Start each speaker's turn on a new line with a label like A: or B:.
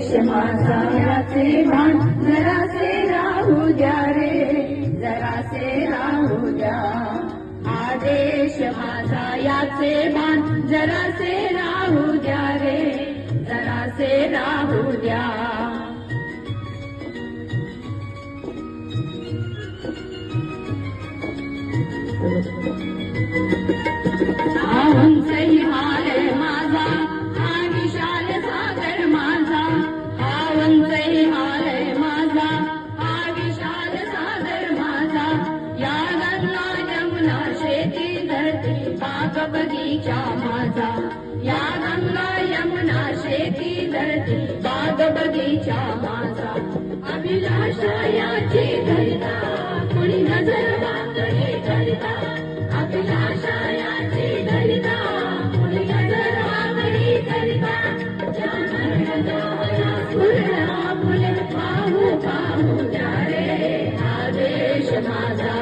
A: आदेश माझा याचे भान जरासे राहू द्या रे, जरासे राहू द्या। आदेश माझा याचे भान जरासे राहू द्या रे, जरासे राहू द्या। हा उंचही हाल माझा, हा विशाल सागर माझा, हा उंचही हाल माझा, हा विशाल सागर माझा। या गंगा यमुना शेती धरती बाग बगीचा माझा, या गंगा यमुना शेती धरती बाग बगीचा माझा। अभिलाषा याची धरिता कुणी नजर वाकडे करता, अभिलाषा याची धरिता कुणी नजर वाकडे करता। ज्या मरणाला पूर्ण फुले पाहू पाहू द्या रे, आदेश माझा